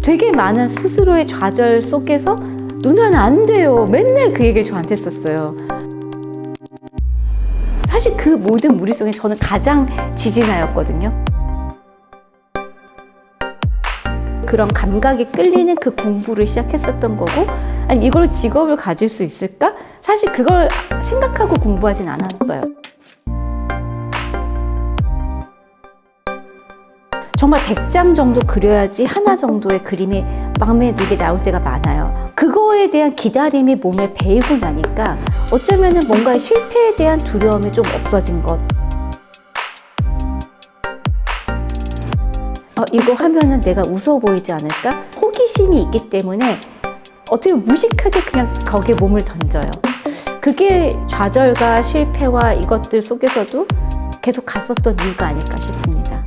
되게 많은 스스로의 좌절 속에서 누나는 안 돼요. 맨날 그 얘기를 저한테 했었어요. 사실 그 모든 무리 속에 저는 가장 지진아였거든요. 그런 감각에 끌리는 그 공부를 시작했었던 거고, 아니 이걸 직업을 가질 수 있을까? 사실 그걸 생각하고 공부하진 않았어요. 정말 100장 정도 그려야지 하나 정도의 그림이 마음에 들게 나올 때가 많아요. 그거에 대한 기다림이 몸에 배이고 나니까 어쩌면은 뭔가의 실패에 대한 두려움이 좀 없어진 것. 이거 하면은 내가 웃어 보이지 않을까? 호기심이 있기 때문에 어떻게 무식하게 그냥 거기에 몸을 던져요. 그게 좌절과 실패와 이것들 속에서도 계속 갔었던 이유가 아닐까 싶습니다.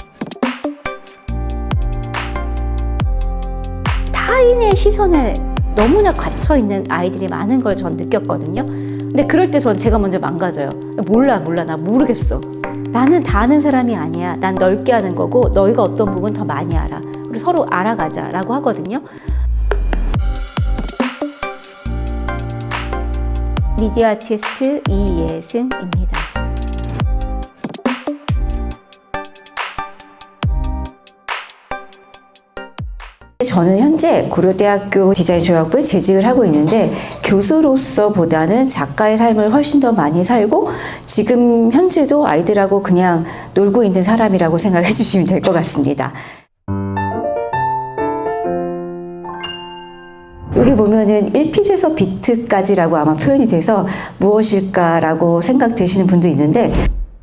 타인의 시선에 너무나 갇혀있는 아이들이 많은 걸 전 느꼈거든요. 근데 그럴 때 제가 먼저 망가져요. 몰라, 나 모르겠어. 나는 다 아는 사람이 아니야. 난 넓게 아는 거고 너희가 어떤 부분 더 많이 알아. 우리 서로 알아가자 라고 하거든요. 미디어 아티스트 이예승입니다. 저는 현재 고려대학교 디자인조약부에 재직을 하고 있는데 교수로서 보다는 작가의 삶을 훨씬 더 많이 살고 지금 현재도 아이들하고 그냥 놀고 있는 사람이라고 생각해 주시면 될 것 같습니다. 여기 보면은 1필에서 비트까지라고 아마 표현이 돼서 무엇일까라고 생각되시는 분도 있는데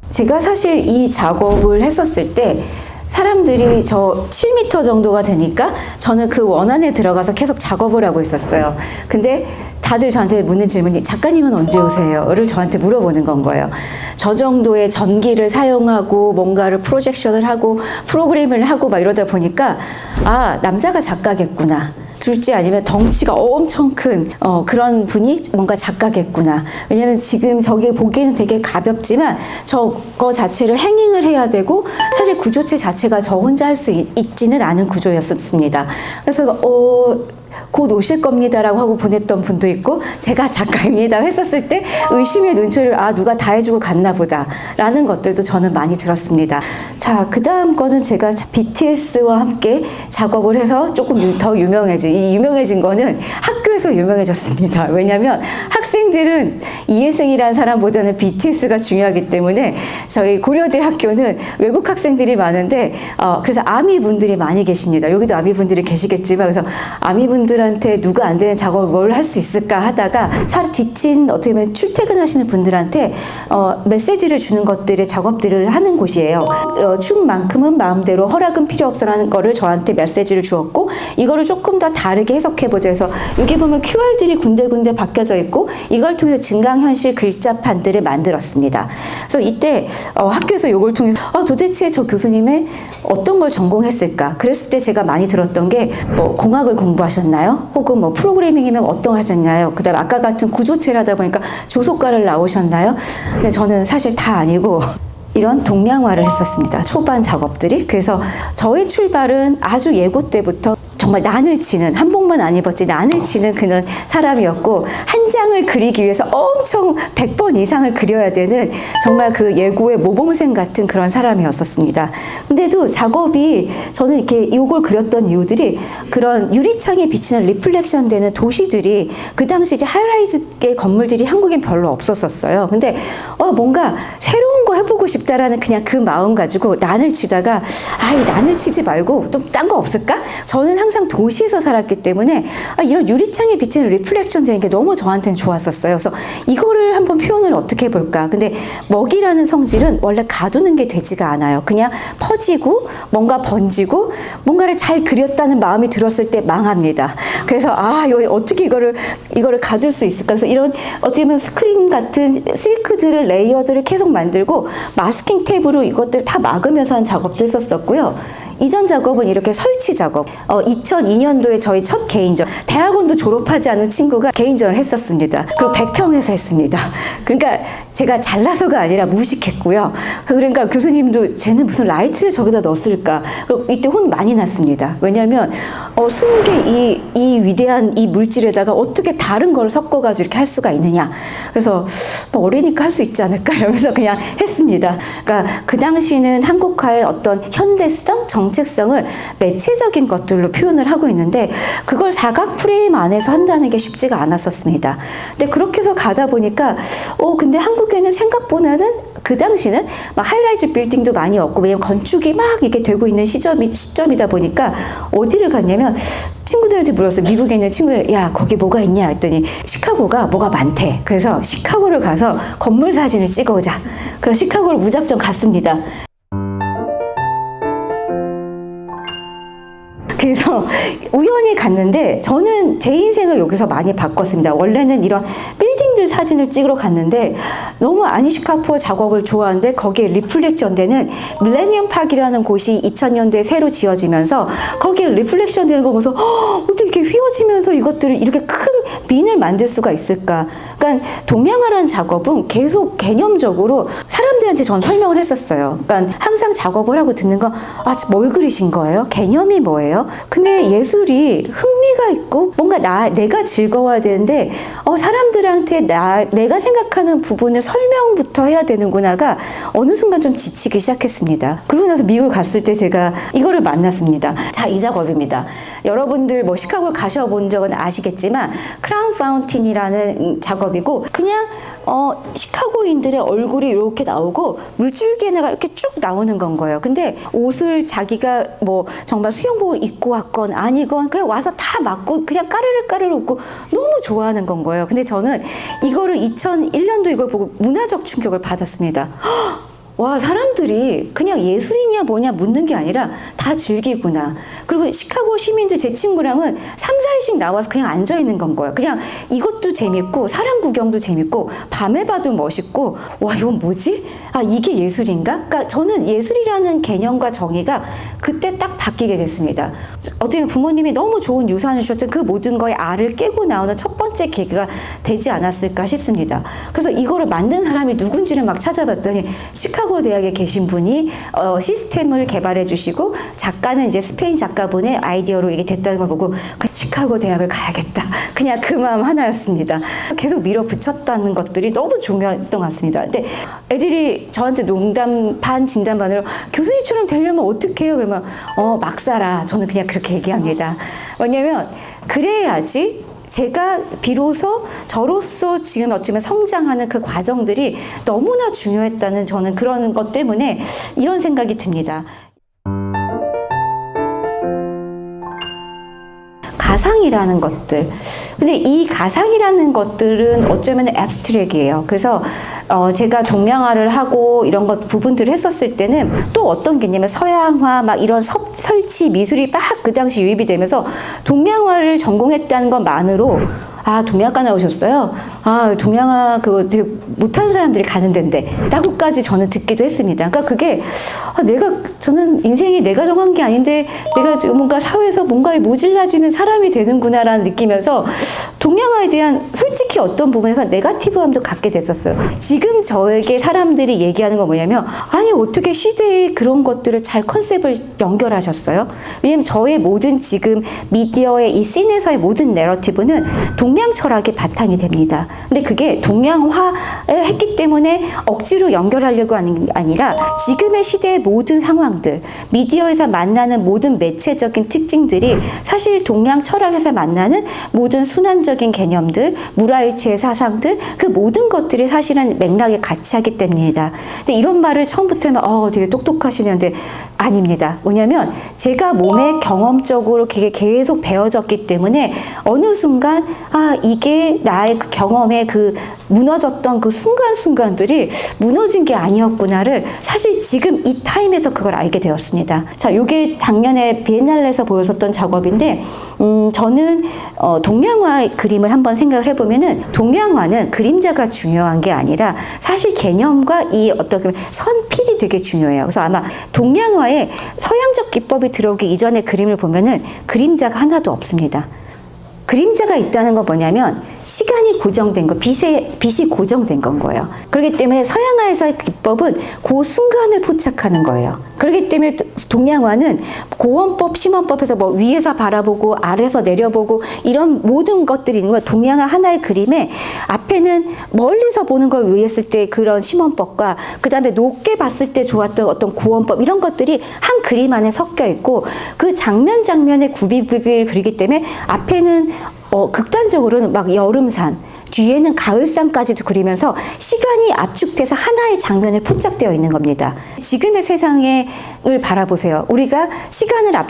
제가 사실 이 작업을 했었을 때 사람들이 저 7m 정도가 되니까 저는 그 원 안에 들어가서 계속 작업을 하고 있었어요. 근데 다들 저한테 묻는 질문이 작가님은 언제 오세요?를 저한테 물어보는 건 거예요. 저 정도의 전기를 사용하고 뭔가를 프로젝션을 하고 프로그램을 하고 막 이러다 보니까 아, 남자가 작가겠구나. 둘째 아니면 덩치가 엄청 큰 그런 분이 뭔가 작가겠구나. 왜냐면 지금 저게 보기에는 되게 가볍지만 저거 자체를 행잉을 해야 되고 사실 구조체 자체가 저 혼자 할 수 있지는 않은 구조였습니다. 그래서 곧 오실 겁니다라고 하고 보냈던 분도 있고 제가 작가입니다 했었을 때 의심의 눈초리를 누가 다 해주고 갔나 보다 라는 것들도 저는 많이 들었습니다. 자, 그 다음 거는 제가 BTS와 함께 작업을 해서 조금 더 유명해진 거는 학교에서 유명해졌습니다. 왜냐하면 학생들은 이혜승이라는 사람보다는 BTS가 중요하기 때문에 저희 고려대학교는 외국 학생들이 많은데 그래서 아미 분들이 많이 계십니다. 여기도 아미 분들이 계시겠지만 그래서 아미 분들한테 누가 안 되는 작업을 뭘 할 수 있을까 하다가 지친 어떻게 보면 출퇴근하시는 분들한테 메시지를 주는 것들의 작업들을 하는 곳이에요. 춤만큼은 마음대로 허락은 필요 없어라는 거를 저한테 메시지를 주었고 이거를 조금 더 다르게 해석해보자 해서 여기 보면 QR들이 군데군데 바뀌어져 있고 이걸 통해서 증강현실 글자판들을 만들었습니다. 그래서 이때 학교에서 이걸 통해서 도대체 저 교수님의 어떤 걸 전공했을까? 그랬을 때 제가 많이 들었던 게 뭐 공학을 공부하셨나요? 혹은 뭐 프로그래밍이면 어떤 걸 하셨나요? 그 다음에 아까 같은 구조체를 하다 보니까 조속과를 나오셨나요? 근데 저는 사실 다 아니고 이런 동양화를 했었습니다. 초반 작업들이. 그래서 저의 출발은 아주 예고 때부터 정말 난을 치는, 한복만 안 입었지 난을 치는 그는 사람이었고 한 장을 그리기 위해서 엄청 100번 이상을 그려야 되는 정말 그 예고의 모범생 같은 그런 사람이었었습니다. 근데도 작업이 저는 이렇게 이걸 그렸던 이유들이 그런 유리창에 비치는 리플렉션 되는 도시들이 그 당시 이제 하이라이즈의 건물들이 한국엔 별로 없었었어요. 근데 뭔가 새로운 거 해보고 싶다라는 그냥 그 마음 가지고 난을 치다가 이 난을 치지 말고 좀 딴 거 없을까? 저는 항상 도시에서 살았기 때문에 이런 유리창에 비치는 리플렉션 되는 게 너무 저한테는 좋았었어요. 그래서 이거를 한번 표현을 어떻게 해볼까? 근데 먹이라는 성질은 원래 가두는 게 되지가 않아요. 그냥 퍼지고 뭔가 번지고 뭔가를 잘 그렸다는 마음이 들었을 때 망합니다. 그래서 여기 어떻게 이거를 가둘 수 있을까? 그래서 이런 어떻게 보면 스크린 같은 실크들을 레이어들을 계속 만들고 마스킹 테이프로 이것들을 다 막으면서 한 작업도 했었었고요. 이전 작업은 이렇게 설치 작업. 2002년도에 저희 첫 개인전. 대학원도 졸업하지 않은 친구가 개인전을 했었습니다. 그리고 100평에서 했습니다. 그러니까 제가 잘나서가 아니라 무식했고요. 그러니까 교수님도 쟤는 무슨 라이트를 저기다 넣었을까. 이때 혼 많이 났습니다. 왜냐하면 20개 이 위대한 이 물질에다가 어떻게 다른 걸 섞어가지고 이렇게 할 수가 있느냐. 그래서 뭐 어리니까 할 수 있지 않을까 이러면서 그냥 했습니다. 그러니까 그 당시는 한국화의 어떤 현대성, 정체성을 매체적인 것들로 표현을 하고 있는데 그걸 사각 프레임 안에서 한다는 게 쉽지가 않았었습니다. 근데 그렇게 해서 가다 보니까 근데 한국에는 생각보다는 그 당시는 막 하이라이즈 빌딩도 많이 없고 왜냐면 건축이 막 이렇게 되고 있는 시점이다 보니까 어디를 갔냐면 친구들한테 물었어요. 미국에 있는 친구들, 야 거기 뭐가 있냐 했더니 시카고가 뭐가 많대. 그래서 시카고를 가서 건물 사진을 찍어오자. 그래서 시카고를 무작정 갔습니다. 그래서 우연히 갔는데 저는 제 인생을 여기서 많이 바꿨습니다. 원래는 이런 빌딩들 사진을 찍으러 갔는데 너무 아니시카푸어 작업을 좋아하는데 거기에 리플렉션 되는 밀레니엄 파크라는 곳이 2000년도에 새로 지어지면서 거기에 리플렉션 되는 거 보면서 어떻게 이렇게 휘어지면서 이것들을 이렇게 큰 민을 만들 수가 있을까. 그러니까 동양화라는 작업은 계속 개념적으로 사람들한테 전 설명을 했었어요. 그러니까 항상 작업을 하고 듣는 건 뭘 그리신 거예요? 개념이 뭐예요? 근데 예술이 흥미가 있고 뭔가 내가 즐거워야 되는데 사람들한테 내가 생각하는 부분을 설명부터 해야 되는구나가 어느 순간 좀 지치기 시작했습니다. 그러고 나서 미국 갔을 때 제가 이거를 만났습니다. 자, 이 작업입니다. 여러분들 뭐 시카고 가셔본 적은 아시겠지만 크라운 파운틴이라는 작업이고 그냥 시카고인들의 얼굴이 이렇게 나오고 물줄기에다가 이렇게 쭉 나오는 건 거예요. 근데 옷을 자기가 뭐 정말 수영복을 입고 왔건 아니건 그냥 와서 다 맞고 그냥 까르르 웃고 너무 좋아하는 건 거예요. 근데 저는 이거를 2001년도 이걸 보고 문화적 충격을 받았습니다. 와, 사람들이 그냥 예술이냐 뭐냐 묻는 게 아니라 다 즐기구나. 그리고 시카고 시민들 제 친구랑은 3, 4일씩 나와서 그냥 앉아있는 건 거예요. 그냥 이것도 재밌고 사람 구경도 재밌고 밤에 봐도 멋있고 와, 이건 뭐지? 이게 예술인가? 그러니까 저는 예술이라는 개념과 정의가 그때 딱 바뀌게 됐습니다. 어떻게 보면 부모님이 너무 좋은 유산을 주셨던 그 모든 거에 알을 깨고 나오는 첫 번째 계기가 되지 않았을까 싶습니다. 그래서 이거를 만든 사람이 누군지를 막 찾아봤더니 시카고 대학에 계신 분이 시스템을 개발해 주시고 작가는 이제 스페인 작가분의 아이디어로 이게 됐다는 걸 보고 시카고 대학을 가야겠다. 그냥 그 마음 하나였습니다. 계속 밀어붙였다는 것들이 너무 중요했던 것 같습니다. 근데 애들이 저한테 농담 반 진담 반으로 교수님처럼 되려면 어떻게 해요? 그러면 막 살아. 저는 그냥 그렇게 얘기합니다. 왜냐면 그래야지 제가 비로소 저로서 지금 어쩌면 성장하는 그 과정들이 너무나 중요했다는 저는 그런 것 때문에 이런 생각이 듭니다. 가상이라는 것들. 근데 이 가상이라는 것들은 어쩌면 앱스트랙이에요. 그래서 제가 동양화를 하고 이런 것 부분들을 했었을 때는 또 어떤 개념이 서양화 막 이런 설치 미술이 막 그 당시 유입이 되면서 동양화를 전공했다는 것만으로 동양과 나오셨어요? 동양화 그거 되게 못하는 사람들이 가는 데인데 라고까지 저는 듣기도 했습니다. 그러니까 그게 저는 인생이 내가 정한 게 아닌데 내가 뭔가 사회에서 뭔가에 모질라지는 사람이 되는구나라는 느끼면서 동양화에 대한 솔직히 어떤 부분에서 네거티브함도 갖게 됐었어요. 지금 저에게 사람들이 얘기하는 건 뭐냐면 어떻게 시대의 그런 것들을 잘 컨셉을 연결하셨어요? 왜냐면 저의 모든 지금 미디어의 이 씬에서의 모든 내러티브는 동양 철학이 바탕이 됩니다. 근데 그게 동양화를 했기 때문에 억지로 연결하려고 하는 게 아니라 지금의 시대의 모든 상황들, 미디어에서 만나는 모든 매체적인 특징들이 사실 동양 철학에서 만나는 모든 순환적인 개념들, 물화일체의 사상들, 그 모든 것들이 사실은 맥락에 같이 하기 때문입니다. 근데 이런 말을 처음부터 하면 되게 똑똑하시는데 아닙니다. 뭐냐면 제가 몸에 경험적으로 그게 계속 배워졌기 때문에 어느 순간 이게 나의 그 경험에 그 무너졌던 그 순간순간들이 무너진 게 아니었구나를 사실 지금 이 타임에서 그걸 알게 되었습니다. 자, 이게 작년에 비엔날레에서 보여줬던 작업인데, 저는 동양화 그림을 한번 생각을 해보면은, 동양화는 그림자가 중요한 게 아니라 사실 개념과 이 어떤 선필이 되게 중요해요. 그래서 아마 동양화에 서양적 기법이 들어오기 이전에 그림을 보면은 그림자가 하나도 없습니다. 그림자가 있다는 건 뭐냐면 시간이 고정된 거, 빛이 고정된 건 거예요. 그렇기 때문에 서양화에서의 기법은 그 순간을 포착하는 거예요. 그렇기 때문에 동양화는 고원법, 심원법에서 뭐 위에서 바라보고 아래에서 내려보고 이런 모든 것들이 있는 거예요. 동양화 하나의 그림에 앞에는 멀리서 보는 걸 위했을 때 그런 심원법과 그 다음에 높게 봤을 때 좋았던 어떤 고원법 이런 것들이 한 그림 안에 섞여 있고 그 장면에 굽이기를 그리기 때문에 앞에는 극단적으로는 막 여름산, 뒤에는 가을산까지도 그리면서 시간이 압축돼서 하나의 장면에 포착되어 있는 겁니다. 지금의 세상을 바라보세요. 우리가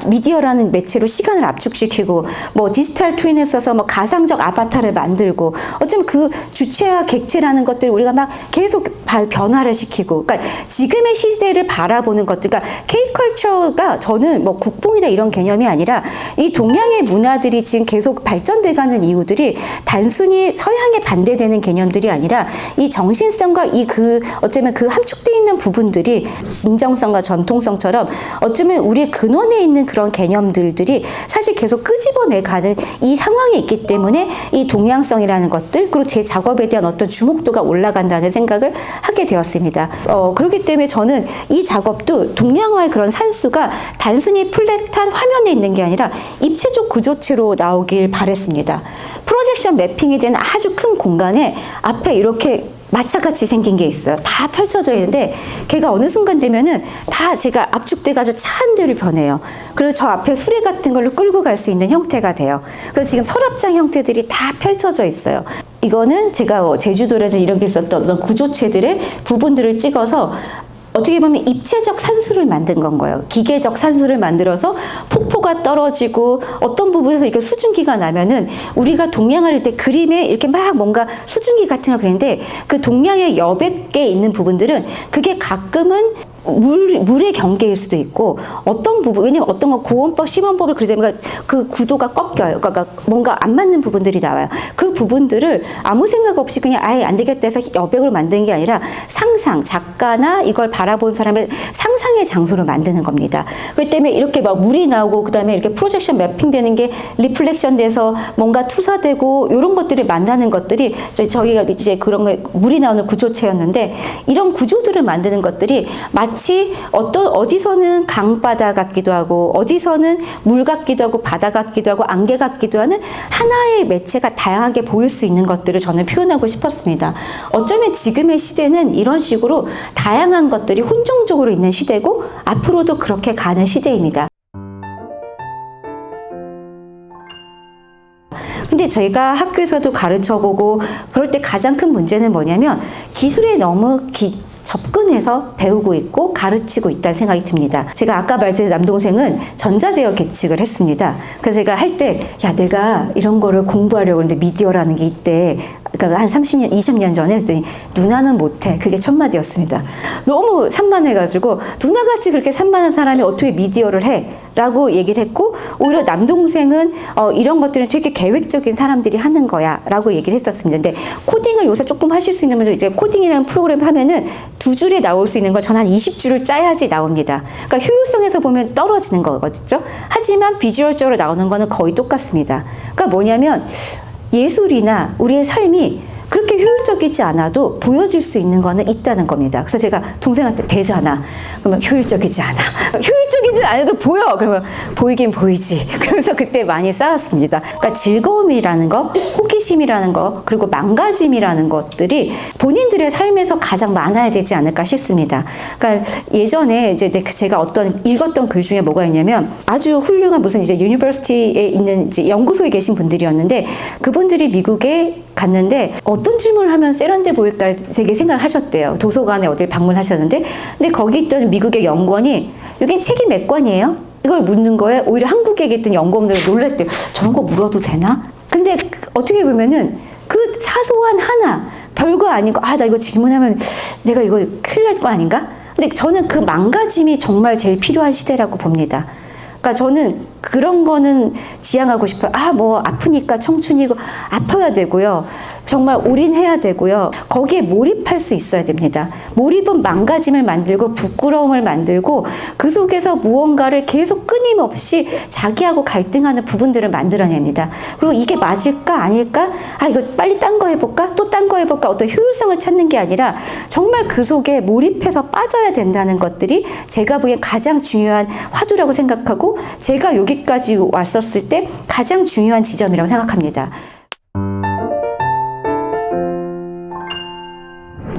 미디어라는 매체로 시간을 압축시키고, 뭐 디지털 트윈을 써서 뭐 가상적 아바타를 만들고, 어쩌면 그 주체와 객체라는 것들을 우리가 막 계속 변화를 시키고, 그러니까 지금의 시대를 바라보는 것들, 그러니까 K컬처가 저는 뭐 국뽕이다 이런 개념이 아니라 이 동양의 문화들이 지금 계속 발전돼가는 이유들이 단순히 서양 반대되는 개념들이 아니라 이 정신성과 어쩌면 그 함축되어 있는 부분들이 진정성과 전통성처럼 어쩌면 우리의 근원에 있는 그런 개념들이 사실 계속 끄집어내가는 이 상황에 있기 때문에 이 동양성이라는 것들, 그리고 제 작업에 대한 어떤 주목도가 올라간다는 생각을 하게 되었습니다. 그렇기 때문에 저는 이 작업도 동양화의 그런 산수가 단순히 플랫한 화면에 있는 게 아니라 입체적 구조체로 나오길 바랬습니다. 프로젝션 매핑이 된 아주 큰 공간에 앞에 이렇게 마차같이 생긴 게 있어요. 다 펼쳐져 있는데 걔가 어느 순간 되면은 다 제가 압축돼가지고 차 한 대로 변해요. 그래서 저 앞에 수레 같은 걸로 끌고 갈 수 있는 형태가 돼요. 그래서 지금 서랍장 형태들이 다 펼쳐져 있어요. 이거는 제가 제주도라든지 이런 게 있었던 어떤 구조체들의 부분들을 찍어서 어떻게 보면 입체적 산수를 만든 건 거예요. 기계적 산수를 만들어서 폭포가 떨어지고 어떤 부분에서 이렇게 수증기가 나면은 우리가 동양화를 할 때 그림에 이렇게 막 뭔가 수증기 같은 거 그리는데 그 동양의 여백에 있는 부분들은 그게 가끔은 물의 경계일 수도 있고 어떤 부분, 왜냐면 어떤 건 고원법, 심원법을 그리다 그 구도가 꺾여요. 그러니까 뭔가 안 맞는 부분들이 나와요. 그 부분들을 아무 생각 없이 그냥 아예 안 되겠다 해서 여백으로 만드는 게 아니라 작가나 이걸 바라본 사람의 상상의 장소를 만드는 겁니다. 그렇기 때문에 이렇게 막 물이 나오고 그 다음에 이렇게 프로젝션 매핑 되는 게 리플렉션 돼서 뭔가 투사되고 이런 것들을 만나는 것들이 저희가 이제 그런 거 물이 나오는 구조체였는데 이런 구조들을 만드는 것들이 마치 어디서는 강바다 같기도 하고 어디서는 물 같기도 하고 바다 같기도 하고 안개 같기도 하는 하나의 매체가 다양하게 보일 수 있는 것들을 저는 표현하고 싶었습니다. 어쩌면 지금의 시대는 이런 식으로 다양한 것들이 혼종적으로 있는 시대고 앞으로도 그렇게 가는 시대입니다. 근데 저희가 학교에서도 가르쳐보고 그럴 때 가장 큰 문제는 뭐냐면 기술에 너무 접근해서 배우고 있고 가르치고 있다는 생각이 듭니다. 제가 아까 말했듯이 남동생은 전자제어 계측을 했습니다. 그래서 제가 할 때 내가 이런 거를 공부하려고 하는데 미디어라는 게 있대. 그러니까 한 30년, 20년 전에 했더니 누나는 못해. 그게 첫마디였습니다. 너무 산만해가지고 누나같이 그렇게 산만한 사람이 어떻게 미디어를 해? 라고 얘기를 했고 오히려 남동생은 이런 것들은 되게 계획적인 사람들이 하는 거야 라고 얘기를 했었습니다. 근데 코딩을 요새 조금 하실 수 있는 분들 이제 코딩이라는 프로그램 하면은 2줄에 나올 수 있는 걸 전 한 20줄을 짜야지 나옵니다. 그러니까 효율성에서 보면 떨어지는 거거든요. 하지만 비주얼적으로 나오는 거는 거의 똑같습니다. 그러니까 뭐냐면 예술이나 우리의 삶이 그렇게 효율적이지 않아도 보여질 수 있는 거는 있다는 겁니다. 그래서 제가 동생한테 되잖아. 그러면 효율적이지 않아. 효율적이지 않아도 보여. 그러면 보이긴 보이지. 그래서 그때 많이 싸웠습니다. 그러니까 즐거움이라는 거, 호기심이라는 거, 그리고 망가짐이라는 것들이 본인들의 삶에서 가장 많아야 되지 않을까 싶습니다. 그러니까 예전에 이제 제가 읽었던 글 중에 뭐가 있냐면 아주 훌륭한 무슨 이제 유니버시티에 있는 이제 연구소에 계신 분들이었는데 그분들이 미국에 갔는데 어떤 질문을 하면 세련돼 보일까 되게 생각을 하셨대요. 도서관에 어딜 방문하셨는데 근데 거기 있던 미국의 연구원이 여긴 책이 몇 권이에요? 이걸 묻는 거에 오히려 한국에 있던 연구원들이 놀랬대요. 저런 거 물어도 되나? 근데 어떻게 보면은 그 사소한 하나, 별거 아니고, 아, 나 이거 질문하면 내가 이거 큰일 날 거 아닌가? 근데 저는 그 망가짐이 정말 제일 필요한 시대라고 봅니다. 그러니까 저는 그런 거는 지향하고 싶어요. 아, 뭐 아프니까 청춘이고 아파야 되고요. 정말 올인해야 되고요. 거기에 몰입할 수 있어야 됩니다. 몰입은 망가짐을 만들고 부끄러움을 만들고 그 속에서 무언가를 계속 끊임없이 자기하고 갈등하는 부분들을 만들어냅니다. 그리고 이게 맞을까 아닐까? 아, 이거 빨리 딴 거 해볼까? 또 딴 거 해볼까? 어떤 효율성을 찾는 게 아니라 정말 그 속에 몰입해서 빠져야 된다는 것들이 제가 보기엔 가장 중요한 화두라고 생각하고 제가 여기까지 왔었을 때 가장 중요한 지점이라고 생각합니다.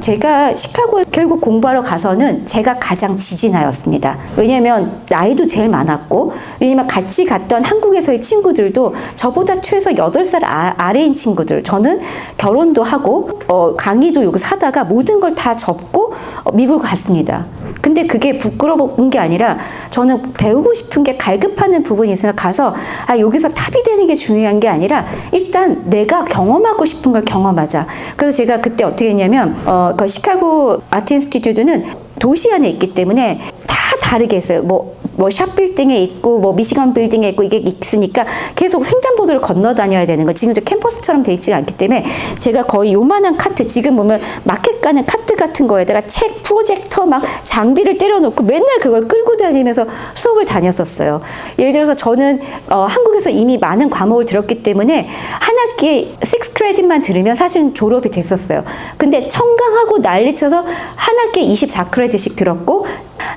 제가 시카고에 결국 공부하러 가서는 제가 가장 지지나였습니다. 왜냐면 나이도 제일 많았고, 왜냐면 같이 갔던 한국에서의 친구들도 저보다 최소 8살 아래인 친구들, 저는 결혼도 하고 강의도 여기서 하다가 모든 걸 다 접고 미국 갔습니다. 근데 그게 부끄러운 게 아니라 저는 배우고 싶은 게 갈급하는 부분이 있어서 가서 여기서 탑이 되는 게 중요한 게 아니라 일단 내가 경험하고 싶은 걸 경험하자. 그래서 제가 그때 어떻게 했냐면 그 시카고 아트 인스티튜트는 도시 안에 있기 때문에 다 다르게 했어요. 뭐 샵 빌딩에 있고 뭐 미시건 빌딩에 있고 이게 있으니까 계속 횡단보도를 건너 다녀야 되는 거. 지금도 캠퍼스처럼 돼 있지 않기 때문에 제가 거의 요만한 카트, 지금 보면 마켓 가는 카트 같은 거에다가 책, 프로젝터 막 장비를 때려놓고 맨날 그걸 끌고 다니면서 수업을 다녔었어요. 예를 들어서 저는 한국에서 이미 많은 과목을 들었기 때문에 한 학기에 6크레딧만 들으면 사실은 졸업이 됐었어요. 근데 청강하고 난리쳐서 한 학기에 24크레딧씩 들었고,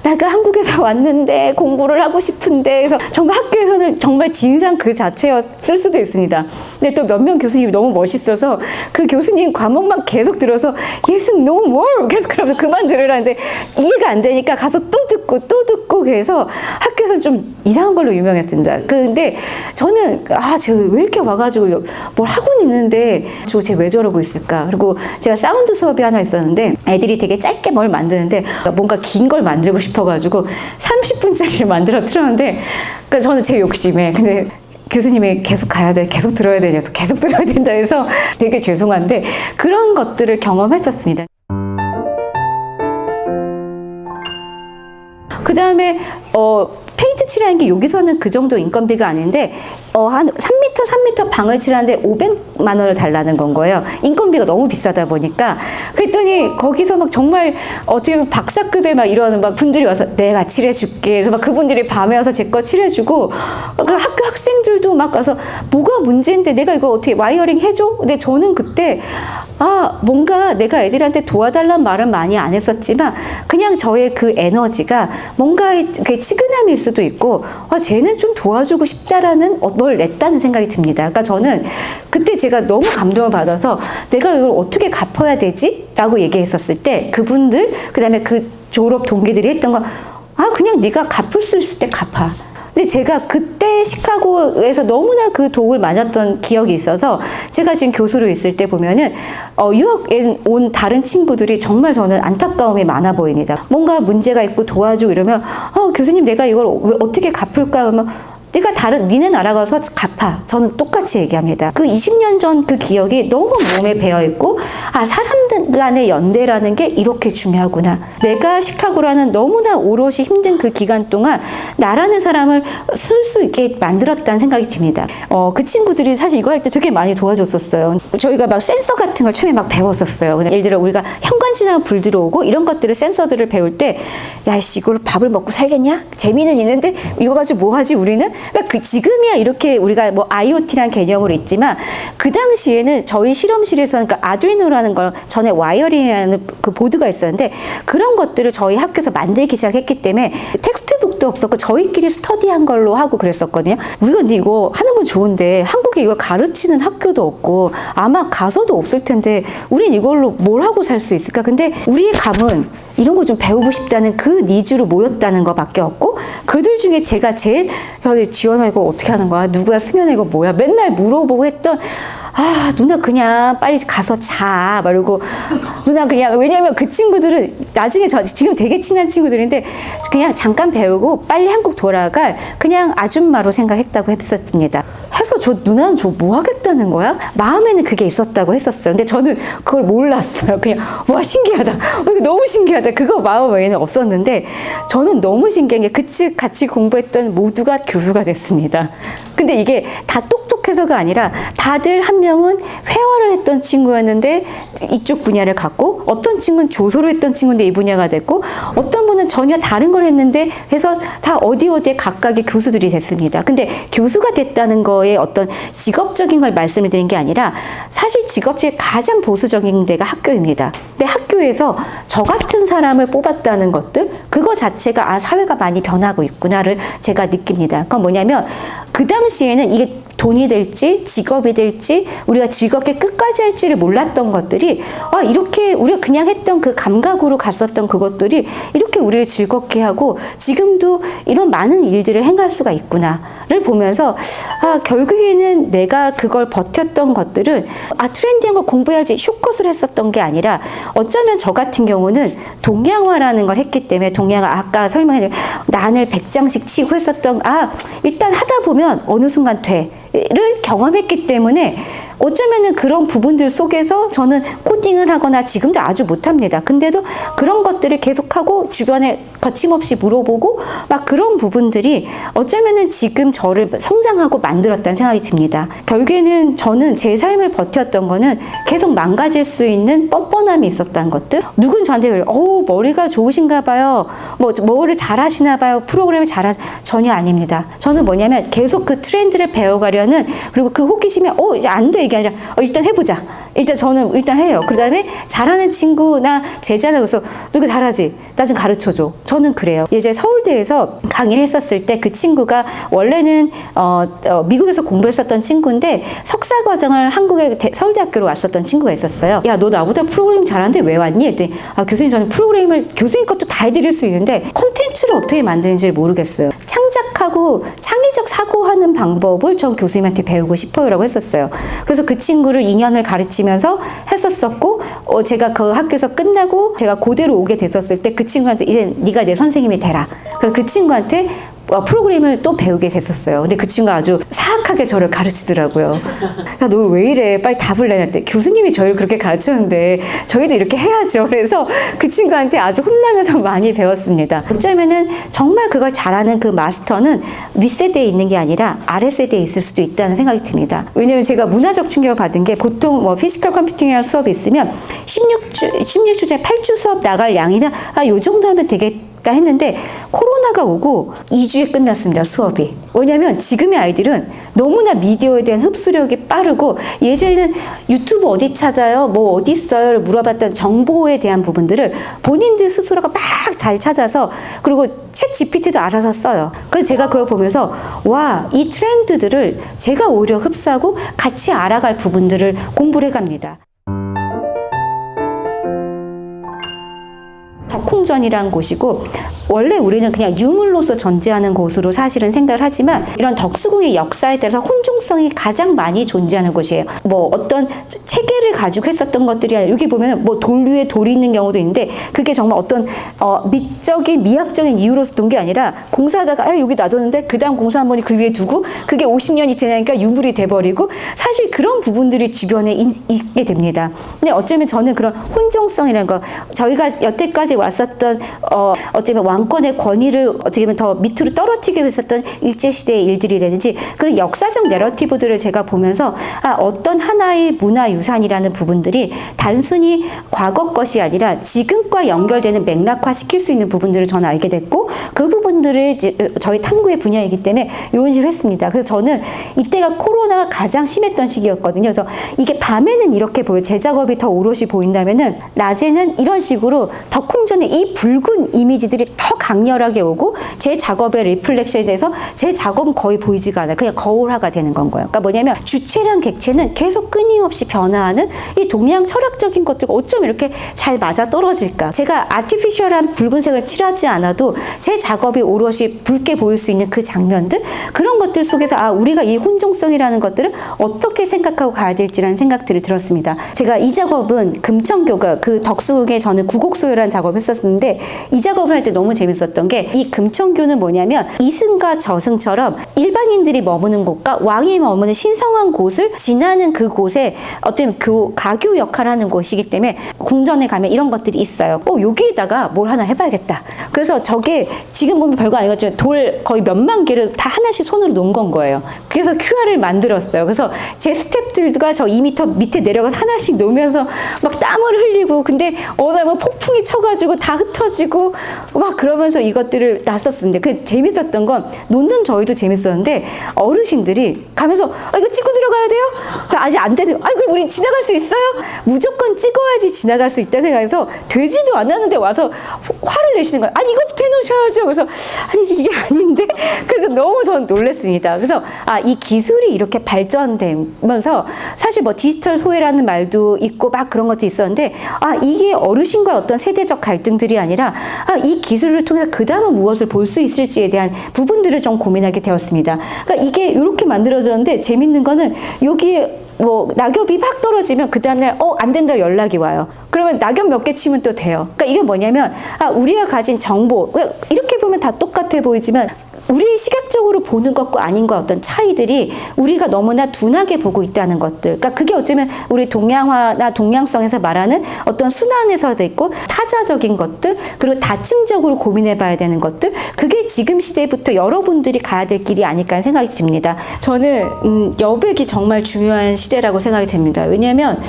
내가 한국에서 왔는데 공부를 하고 싶은데, 그래서 정말 학교에서는 정말 진상 그 자체였을 수도 있습니다. 근데 또 몇몇 교수님이 너무 멋있어서 그 교수님 과목만 계속 들어서 yes, no more 계속 그러면서 그만 들으라는데 이해가 안 되니까 가서 또 듣고 또 듣고, 그래서 학교에서 좀 이상한 걸로 유명했습니다. 근데 저는 제가 왜 이렇게 와가지고 뭘 하고 있는데 제가 왜 저러고 있을까? 그리고 제가 사운드 수업이 하나 있었는데 애들이 되게 짧게 뭘 만드는데 뭔가 긴 걸 만들고 싶어가지고 30분짜리를 만들어 틀었는데, 그러니까 저는 제 욕심에, 근데 교수님이 계속 가야 돼, 계속 들어야 되냐서 계속 들어야 된다 해서 되게 죄송한데 그런 것들을 경험했었습니다. 그 다음에 페인트 칠하는 게 여기서는 그 정도 인건비가 아닌데 한 3m 방을 칠하는데 500만 원을 달라는 건 거예요. 인건비가 너무 비싸다 보니까. 그랬더니 거기서 막 정말 어떻게 보면 박사급의 막 이런 막 분들이 와서 내가 칠해줄게. 그래서 막 그분들이 밤에 와서 제 거 칠해주고, 그 학교 학생들도 막 와서 뭐가 문제인데 내가 이거 어떻게 와이어링 해줘? 근데 저는 그때 뭔가 내가 애들한테 도와달라는 말은 많이 안 했었지만 그냥 저의 그 에너지가 뭔가 그 치근함일 수도 있고 쟤는 좀 도와주고 싶다라는 뭘 냈다는 생각이 듭니다. 그러니까 저는 그때 제가 너무 감동을 받아서 내가 이걸 어떻게 갚아야 되지? 라고 얘기했었을 때 그분들, 그 다음에 그 졸업 동기들이 했던 거 그냥 네가 갚을 수 있을 때 갚아. 근데 제가 그때 시카고에서 너무나 그 독을 맞았던 기억이 있어서 제가 지금 교수로 있을 때 보면은 유학에 온 다른 친구들이 정말 저는 안타까움이 많아 보입니다. 뭔가 문제가 있고 도와주고 이러면 교수님 내가 이걸 왜 어떻게 갚을까? 그러면 네가 니네 나라 가서 갚아. 저는 똑같이 얘기합니다. 그 20년 전 그 기억이 너무 몸에 배어있고 사람들 간의 연대라는 게 이렇게 중요하구나. 내가 시카고라는 너무나 오롯이 힘든 그 기간 동안 나라는 사람을 쓸 수 있게 만들었다는 생각이 듭니다. 그 친구들이 사실 이거 할 때 되게 많이 도와줬었어요. 저희가 막 센서 같은 걸 처음에 막 배웠었어요. 예를 들어 우리가 현관 지나면 불 들어오고 이런 것들을 센서들을 배울 때 야이씨 이걸 밥을 먹고 살겠냐? 재미는 있는데 이거 가지고 뭐 하지 우리는? 그러니까 지금이야 이렇게 우리가 뭐 IoT라는 개념으로 있지만 그 당시에는 저희 실험실에서 그러니까 아두이노라는 걸 전에 와이어링이라는 그 보드가 있었는데 그런 것들을 저희 학교에서 만들기 시작했기 때문에 텍스트북도 없었고 저희끼리 스터디한 걸로 하고 그랬었거든요. 우리가 근데 이거 하는 건 좋은데 한국에 이걸 가르치는 학교도 없고 아마 가서도 없을 텐데 우린 이걸로 뭘 하고 살 수 있을까? 근데 우리의 감은 이런 걸 좀 배우고 싶다는 그 니즈로 모였다는 것밖에 없고 그들 중에 제가 제일 지원아 이거 어떻게 하는 거야? 누구야? 승현아 이거 뭐야? 맨날 물어보고 했던 아, 누나 그냥 빨리 가서 자. 말고 누나 그냥, 왜냐면 그 친구들은 나중에 지금 되게 친한 친구들인데 그냥 잠깐 배우고 빨리 한국 돌아갈 그냥 아줌마로 생각했다고 했었습니다. 해서 누나는 저 뭐 하겠다는 거야? 마음에는 그게 있었다고 했었어요. 근데 저는 그걸 몰랐어요. 그냥 와, 신기하다. 너무 신기하다. 그거 마음 외에는 없었는데 저는 너무 신기한 게 같이 공부했던 모두가 교수가 됐습니다. 근데 이게 다 똑똑해서가 아니라 다들 한 명은 회화를 했던 친구였는데 이쪽 분야를 갖고, 어떤 친구는 조소를 했던 친구인데 이 분야가 됐고, 어떤 분은 전혀 다른 걸 했는데 해서 다 어디에 각각의 교수들이 됐습니다. 근데 교수가 됐다는 거에 어떤 직업적인 걸 말씀을 드린 게 아니라 사실 직업 중에 가장 보수적인 데가 학교입니다. 근데 학교에서 저 같은 사람을 뽑았다는 것들, 그거 자체가 아, 사회가 많이 변하고 있구나를 제가 느낍니다. 그건 뭐냐면 그 당시에는 이게 돈이 될지 직업이 될지 우리가 즐겁게 끝까지 할지를 몰랐던 것들이, 아, 이렇게 우리가 그냥 했던 그 감각으로 갔었던 그것들이 이렇게 우리를 즐겁게 하고 지금도 이런 많은 일들을 행할 수가 있구나를 보면서, 아, 결국에는 내가 그걸 버텼던 것들은 아, 트렌디한 거 공부해야지 쇼컷을 했었던 게 아니라, 어쩌면 저 같은 경우는 동양화라는 걸 했기 때문에, 동양화 아까 설명해 난을 100장씩 치고 했었던, 아, 일단 하다 보면 어느 순간 를 경험했기 때문에 어쩌면은 그런 부분들 속에서 저는 코딩을 하거나 지금도 아주 못합니다. 근데도 그런 것들을 계속하고 주변에 거침없이 물어보고 막 그런 부분들이 어쩌면은 지금 저를 성장하고 만들었다는 생각이 듭니다. 결국에는 저는 제 삶을 버텼던 거는 계속 망가질 수 있는 뻔뻔함이 있었던 것들. 누군 저한테 그래요. 머리가 좋으신가 봐요. 뭐를 잘하시나 봐요. 프로그램을 전혀 아닙니다. 저는 뭐냐면 계속 그 트렌드를 배워가려는, 그리고 그 호기심이 이제 안 돼. 이게 아니라 일단 해보자. 저는 일단 해요. 그 다음에 잘하는 친구나 제자나 그래서 너 이거 잘하지? 나 좀 가르쳐줘. 저는 그래요. 이제 서울대에서 강의를 했었을 때 그 친구가 원래는 미국에서 공부했었던 친구인데 석사 과정을 한국의 서울대학교로 왔었던 친구가 있었어요. 야, 너 나보다 프로그래밍 잘하는데 왜 왔니? 했더니 아, 교수님, 저는 프로그램을 교수님 것도 다 해드릴 수 있는데 콘텐츠를 어떻게 만드는지 모르겠어요. 창작하고 창의적 사고하는 방법을 전 교수님한테 배우고 싶어요 라고 했었어요. 그래서 그 친구를 2년을 가르치면서 했었었고, 제가 그 학교에서 끝나고 제가 고대로 오게 됐었을 때 그 친구한테 이제 네가 내 선생님이 되라. 그래서 그 친구한테 프로그램을 또 배우게 됐었어요. 근데 그 친구가 아주 사악하게 저를 가르치더라고요. 야, 너 왜 이래? 빨리 답을 내놨대. 교수님이 저를 그렇게 가르쳤는데 저희도 이렇게 해야죠. 그래서 그 친구한테 아주 혼나면서 많이 배웠습니다. 어쩌면은 정말 그걸 잘하는 그 마스터는 윗세대에 있는 게 아니라 아랫세대에 있을 수도 있다는 생각이 듭니다. 왜냐면 제가 문화적 충격을 받은 게, 보통 피지컬 컴퓨팅이라는 수업이 있으면 16주째 8주 수업 나갈 양이면 요 정도 하면 되게 했는데 코로나가 오고 2주에 끝났습니다, 수업이. 왜냐면 지금의 아이들은 너무나 미디어에 대한 흡수력이 빠르고, 예전에는 유튜브 어디 찾아요? 뭐 어디 있어요? 물어봤던 정보에 대한 부분들을 본인들 스스로가 막 잘 찾아서, 그리고 챗 GPT도 알아서 써요. 그래서 제가 그걸 보면서 와, 이 트렌드들을 제가 오히려 흡수하고 같이 알아갈 부분들을 공부를 해갑니다. 덕홍전이라는 곳이고, 원래 우리는 그냥 유물로서 존재하는 곳으로 사실은 생각을 하지만 이런 덕수궁의 역사에 따라서 혼종성이 가장 많이 존재하는 곳이에요. 어떤 체계를 가지고 했었던 것들이 아니라, 여기 보면 돌 위에 돌이 있는 경우도 있는데 그게 정말 어떤 미적인 미학적인 이유로서 둔 게 아니라, 공사하다가 여기 놔뒀는데 그 다음 공사 한 번이 그 위에 두고 그게 50년이 지나니까 유물이 돼버리고, 사실 그런 부분들이 주변에 있게 됩니다. 근데 어쩌면 저는 그런 혼종성이라는 거, 저희가 여태까지 왔었던 어쩌면 왕권의 권위를 어떻게 보면 더 밑으로 떨어뜨리게 했었던 일제시대의 일들이라든지 그런 역사적 내러티브들을 제가 보면서 어떤 하나의 문화유산이라는 부분들이 단순히 과거 것이 아니라 지금과 연결되는 맥락화시킬 수 있는 부분들을 저는 알게 됐고, 그 부분들을 이제 저희 탐구의 분야이기 때문에 이런 식으로 했습니다. 그래서 저는 이때가 코로나가 가장 심했던 시기였거든요. 그래서 이게 밤에는 이렇게 보여요. 제 작업이 더 오롯이 보인다면은 낮에는 이런 식으로 덕홍전의 이 붉은 이미지들이 더 강렬하게 오고, 제 작업의 리플렉션에 대해서 제 작업은 거의 보이지가 않아요. 그냥 거울화가 되는 건 거예요. 그러니까 뭐냐면 주체랑 객체는 계속 끊임없이 변화하는 이 동양 철학적인 것들과 어쩜 이렇게 잘 맞아 떨어질까. 제가 아티피셜한 붉은색을 칠하지 않아도 제 작업이 오롯이 붉게 보일 수 있는 그 장면들, 그런 것들 속에서 우리가 이 혼종성이라는 것들을 어떻게 생각하고 가야 될지라는 생각들이 들었습니다. 제가 이 작업은 금천교가 그 덕수궁에 저는 구곡소요라는 작업을 했었는데 이 작업을 할 때 너무 재밌었던 게 이 금천교는 뭐냐면 이승과 저승처럼 일반인들이 머무는 곳과 왕이 머무는 신성한 곳을 지나는 그곳에 어떤 가교 역할을 하는 곳이기 때문에 궁전에 가면 이런 것들이 있어요. 여기에다가 뭘 하나 해봐야겠다. 그래서 저게 지금 보면 별거 아니겠지만 돌 거의 몇만 개를 다 하나씩 손으로 놓은 건 거예요. 그래서 QR을 만들었어요. 그래서 제 스태프들과 저 2m 밑에 내려가서 하나씩 놓으면서 막 땀을 흘리고 근데 어느 날 막 폭풍이 쳐가지고 다 흩어지고 막 그러면서 이것들을 놨었는데 그 재밌었던 건 놓는 저희도 재밌었는데 어르신들이 가면서 이거 찍고 들어가야 돼요? 아직 안 되는 이거 우리 지나갈 수 있어요? 무조건 찍어야지 지나갈 수 있다 생각해서 되지도 않았는데 와서 화를 내시는 거예요. 아니 이거부터 해놓으셔야죠. 그래서 아니 이게 아닌데 그래서 너무 저는 놀랐습니다. 그래서 이 기술이 이렇게 발전되면서 사실 뭐 디지털 소외라는 말도 있고 막 그런 것도 있었는데 이게 어르신과 어떤 세대적 갈등들이 아니라 이 기술을 통해서 그 다음은 무엇을 볼 수 있을지에 대한 부분들을 좀 고민하게 되었습니다. 그러니까 이게 이렇게 만들어졌는데 재밌는 거는 여기에 뭐 낙엽이 팍 떨어지면 그 다음날 안 된다고 연락이 와요. 그러면 낙엽 몇 개 치면 또 돼요. 그러니까 이게 뭐냐면 우리가 가진 정보 이렇게 보면 다 똑같아 보이지만 우리 시각적으로 보는 것과 아닌 것 어떤 차이들이 우리가 너무나 둔하게 보고 있다는 것들. 그러니까 그게 어쩌면 우리 동양화나 동양성에서 말하는 어떤 순환에서도 있고 타자적인 것들 그리고 다층적으로 고민해 봐야 되는 것들 그게 지금 시대부터 여러분들이 가야 될 길이 아닐까 하는 생각이 듭니다. 저는 여백이 정말 중요한 시대라고 생각이 듭니다. 왜냐하면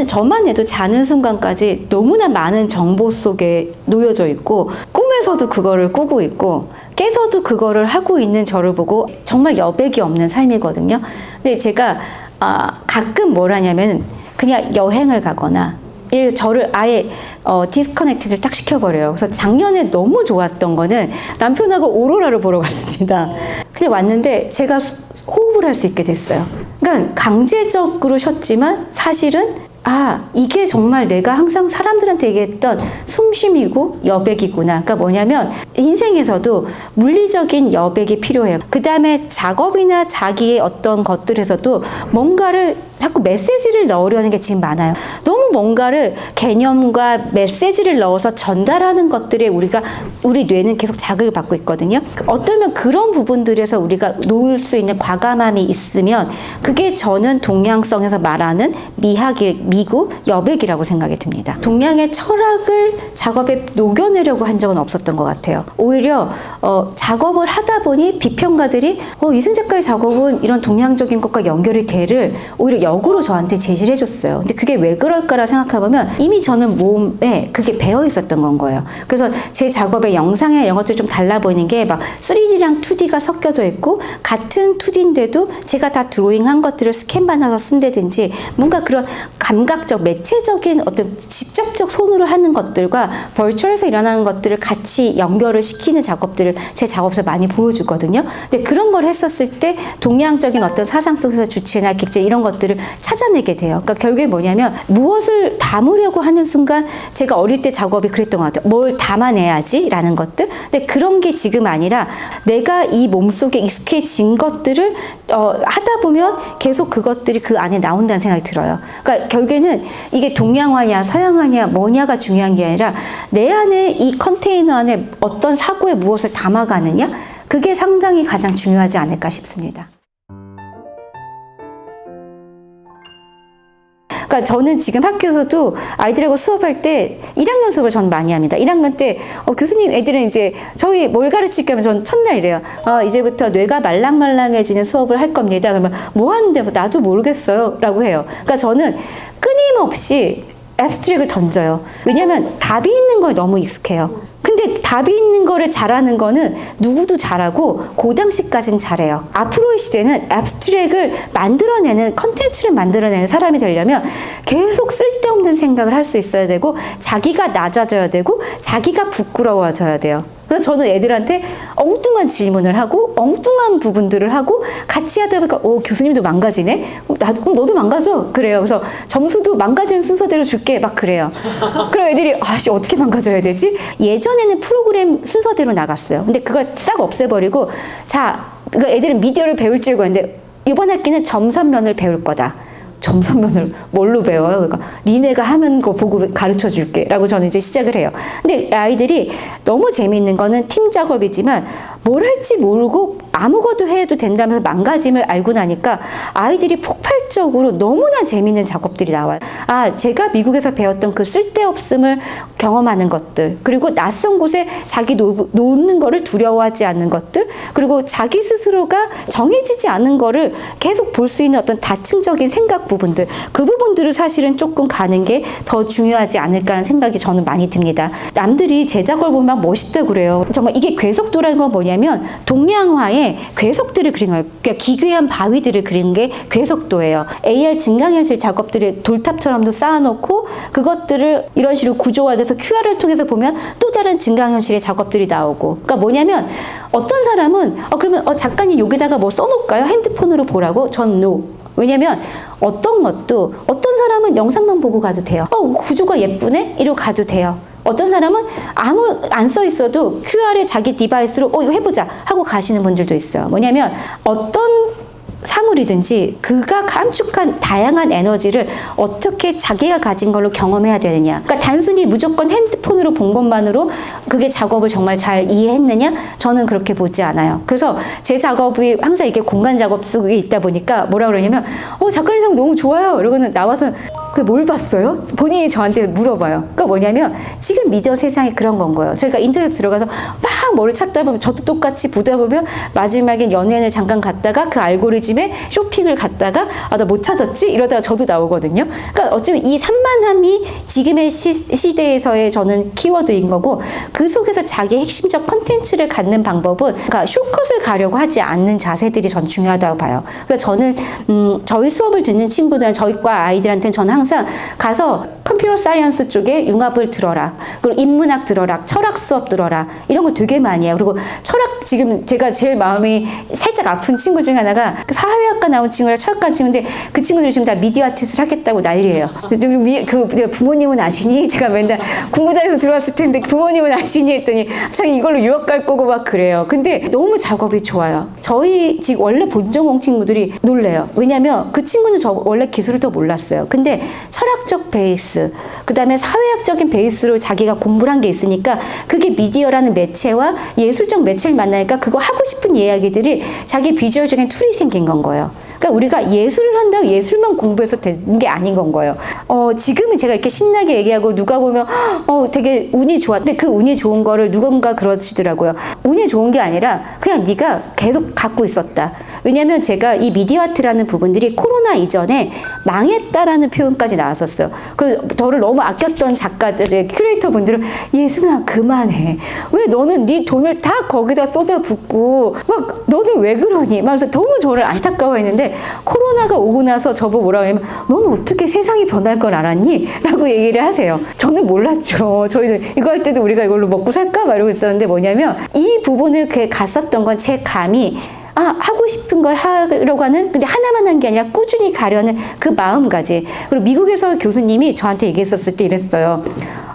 저만 해도 자는 순간까지 너무나 많은 정보 속에 놓여져 있고 꿈에서도 그거를 꾸고 있고 깨서도 그거를 하고 있는 저를 보고 정말 여백이 없는 삶이거든요. 근데 제가 가끔 뭘 하냐면 그냥 여행을 가거나 저를 아예 디스커넥트를 딱 시켜버려요. 그래서 작년에 너무 좋았던 거는 남편하고 오로라를 보러 갔습니다. 그냥 왔는데 제가 호흡을 할 수 있게 됐어요. 그러니까 강제적으로 쉬었지만 사실은 이게 정말 내가 항상 사람들한테 얘기했던 숨쉼이고 여백이구나. 그러니까 뭐냐면 인생에서도 물리적인 여백이 필요해요. 그 다음에 작업이나 자기의 어떤 것들에서도 뭔가를 자꾸 메시지를 넣으려는 게 지금 많아요. 너무 뭔가를 개념과 메시지를 넣어서 전달하는 것들에 우리 뇌는 계속 자극을 받고 있거든요. 어쩌면 그런 부분들에서 우리가 놓을 수 있는 과감함이 있으면 그게 저는 동양성에서 말하는 미고 여백이라고 생각이 듭니다. 동양의 철학을 작업에 녹여내려고 한 적은 없었던 것 같아요. 오히려 작업을 하다 보니 비평가들이 이승 작가의 작업은 이런 동양적인 것과 연결이 돼를 오히려 역으로 저한테 제시를 해줬어요. 근데 그게 왜 그럴까라 생각해보면 이미 저는 몸에 그게 배어 있었던 건 거예요. 그래서 제 작업의 영상이나 이런 것들이 좀 달라 보이는 게 막 3D랑 2D가 섞여져 있고 같은 2D인데도 제가 다 드로잉한 것들을 스캔 받아서 쓴다든지 뭔가 그런 감각적, 매체적인 어떤 직접적 손으로 하는 것들과 벌추얼에서 일어나는 것들을 같이 연결을 시키는 작업들을 제 작업에서 많이 보여주거든요. 근데 그런 걸 했었을 때 동양적인 어떤 사상 속에서 주체나 객체 이런 것들을 찾아내게 돼요. 그러니까 결국에 뭐냐면 무엇을 담으려고 하는 순간 제가 어릴 때 작업이 그랬던 것 같아요. 뭘 담아내야지 라는 것들. 근데 그런 게 지금 아니라 내가 이 몸속에 익숙해진 것들을 하다 보면 계속 그것들이 그 안에 나온다는 생각이 들어요. 그러니까 결국에는 이게 동양화냐 서양화냐 뭐냐가 중요한 게 아니라 내 안에 이 컨테이너 안에 어떤 사고에 무엇을 담아가느냐 그게 상당히 가장 중요하지 않을까 싶습니다. 그러니까 저는 지금 학교에서도 아이들하고 수업할 때 1학년 수업을 저는 많이 합니다. 1학년 때 교수님 애들은 이제 저희 뭘 가르칠까 하면 저는 첫날 이래요. 이제부터 뇌가 말랑말랑해지는 수업을 할 겁니다. 그러면 뭐 하는데 나도 모르겠어요 라고 해요. 그러니까 저는 끊임없이 앱스트랙을 던져요. 왜냐하면 답이 있는 거에 너무 익숙해요. 근데 답이 있는 거를 잘하는 거는 누구도 잘하고 그 당시까지는 잘해요. 앞으로의 시대는 앱스트랙을 만들어내는 컨텐츠를 만들어내는 사람이 되려면 계속 쓸데없는 생각을 할 수 있어야 되고 자기가 낮아져야 되고 자기가 부끄러워져야 돼요. 그래서 저는 애들한테 엉뚱한 질문을 하고 엉뚱한 부분들을 하고 같이 하다 보니까 교수님도 망가지네? 그럼 너도 망가져? 그래요. 그래서 점수도 망가진 순서대로 줄게 막 그래요. 그럼 애들이 어떻게 망가져야 되지? 예전에는 프로그램 순서대로 나갔어요. 근데 그걸 싹 없애버리고 그러니까 애들은 미디어를 배울 줄 알고 했는데 이번 학기는 점선면을 배울 거다. 점선면을 뭘로 배워요? 그러니까 니네가 하는 거 보고 가르쳐 줄게 라고 저는 이제 시작을 해요. 근데 아이들이 너무 재미있는 거는 팀 작업이지만 뭘 할지 모르고 아무것도 해도 된다면서 망가짐을 알고 나니까 아이들이 폭발적으로 너무나 재미있는 작업들이 나와요. 아, 제가 미국에서 배웠던 그 쓸데없음을 경험하는 것들, 그리고 낯선 곳에 자기 놓는 거를 두려워하지 않는 것들, 그리고 자기 스스로가 정해지지 않은 거를 계속 볼 수 있는 어떤 다층적인 생각 부분들, 그 부분들을 사실은 조금 가는 게 더 중요하지 않을까라는 생각이 저는 많이 듭니다. 남들이 제 작업을 보면 막 멋있다고 그래요. 정말 이게 괴석도라는 건 뭐냐면 동양화의 괴석들을 그린 거예요. 그러니까 기괴한 바위들을 그린 게 괴석도예요. AR 증강현실 작업들을 돌탑처럼도 쌓아놓고 그것들을 이런 식으로 구조화돼서 QR을 통해서 보면 또 다른 증강현실의 작업들이 나오고, 그러니까 뭐냐면 어떤 사람은 그러면 작가님 여기다가 뭐 써놓을까요? 핸드폰으로 보라고? 전 no. 왜냐면 어떤 것도 어떤 사람은 영상만 보고 가도 돼요. 구조가 예쁘네? 이러고 가도 돼요. 어떤 사람은 아무 안 써 있어도 QR에 자기 디바이스로 이거 해보자 하고 가시는 분들도 있어요. 뭐냐면 어떤 사물이든지 그가 감축한 다양한 에너지를 어떻게 자기가 가진 걸로 경험해야 되느냐. 그러니까 단순히 무조건 핸드폰으로 본 것만으로 그게 작업을 정말 잘 이해했느냐? 저는 그렇게 보지 않아요. 그래서 제 작업이 항상 이렇게 공간 작업 속에 있다 보니까 뭐라 그러냐면 작가님 작업 너무 좋아요. 이러고는 나와서 그게 뭘 봤어요? 본인이 저한테 물어봐요. 그러니까 뭐냐면 지금 미디어 세상에 그런 건 거예요. 저희가 인터넷 들어가서 막 뭐를 찾다 보면 저도 똑같이 보다 보면 마지막엔 연예인을 잠깐 갔다가 그 알고리즘에 쇼핑을 갔다가 나 못 찾았지? 이러다가 저도 나오거든요. 그러니까 어쩌면 이 산만함이 지금의 시대에서의 저는 키워드인 거고, 그 속에서 자기의 핵심적 컨텐츠를 갖는 방법은 그러니까 쇼컷을 가려고 하지 않는 자세들이 전 중요하다고 봐요. 그래서 저는 저희 수업을 듣는 친구들, 저희 과 아이들한테는 저는 항상 가서 컴퓨터 사이언스 쪽에 융합을 들어라, 그리고 인문학 들어라, 철학 수업 들어라, 이런 걸 되게 많이 해요. 그리고 철학, 지금 제가 제일 마음이 살짝 아픈 친구 중에 하나가 사회학과 나온 친구랑 철학과 친구인데 그 친구들이 지금 다 미디어 아티스트를 하겠다고 난리예요. 부모님은 아시니? 제가 맨날 공부자리에서 들어왔을 텐데 부모님은 아시니? 했더니 참 이걸로 유학 갈 거고 막 그래요. 근데 너무 작업이 좋아요. 저희 지금 원래 본전공 친구들이 놀래요. 왜냐면 그 친구는 저 원래 기술을 더 몰랐어요. 근데 철학적 베이스, 그 다음에 사회학적인 베이스로 자기가 공부를 한 게 있으니까 그게 미디어라는 매체와 예술적 매체를 만나니까 그거 하고 싶은 이야기들이 자기 비주얼적인 툴이 생긴 건 거예요. 그러니까 우리가 예술을 한다고 예술만 공부해서 되는 게 아닌 건 거예요. 지금은 제가 이렇게 신나게 얘기하고 누가 보면 되게 운이 좋아. 근데 그 운이 좋은 거를 누군가 그러시더라고요. 운이 좋은 게 아니라 그냥 네가 계속 갖고 있었다. 왜냐하면 제가 이 미디어 아트라는 부분들이 코로나 이전에 망했다라는 표현까지 나왔었어요. 그래서 저를 너무 아꼈던 작가들, 큐레이터 분들은 예승아 그만해. 왜 너는 네 돈을 다 거기다 쏟아붓고 막 너는 왜 그러니? 막 그래서 너무 저를 안타까워했는데 코로나가 오고 나서 저보고 뭐라고 하냐면 너는 어떻게 세상이 변할 걸 알았니? 라고 얘기를 하세요. 저는 몰랐죠. 저희들 이거 할 때도 우리가 이걸로 먹고 살까? 막 이러고 있었는데 뭐냐면 이 부분을 갔었던 건 제 감이 하고 싶은 걸 하려고 하는, 근데 하나만 한 게 아니라 꾸준히 가려는 그 마음가짐. 그리고 미국에서 교수님이 저한테 얘기했었을 때 이랬어요.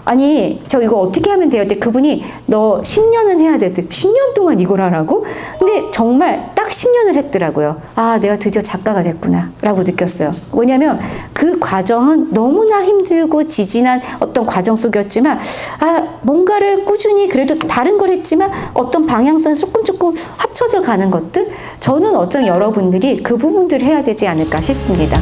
아니 저 이거 어떻게 하면 돼요? 근데 그분이 너 10년은 해야 돼. 10년 동안 이걸 하라고? 근데 정말 딱 10년을 했더라고요. 내가 드디어 작가가 됐구나 라고 느꼈어요. 뭐냐면 그 과정은 너무나 힘들고 지진한 어떤 과정 속이었지만 뭔가를 꾸준히 그래도 다른 걸 했지만 어떤 방향성이 조금 합쳐져 가는 것들, 저는 어쩜 여러분들이 그 부분들을 해야 되지 않을까 싶습니다.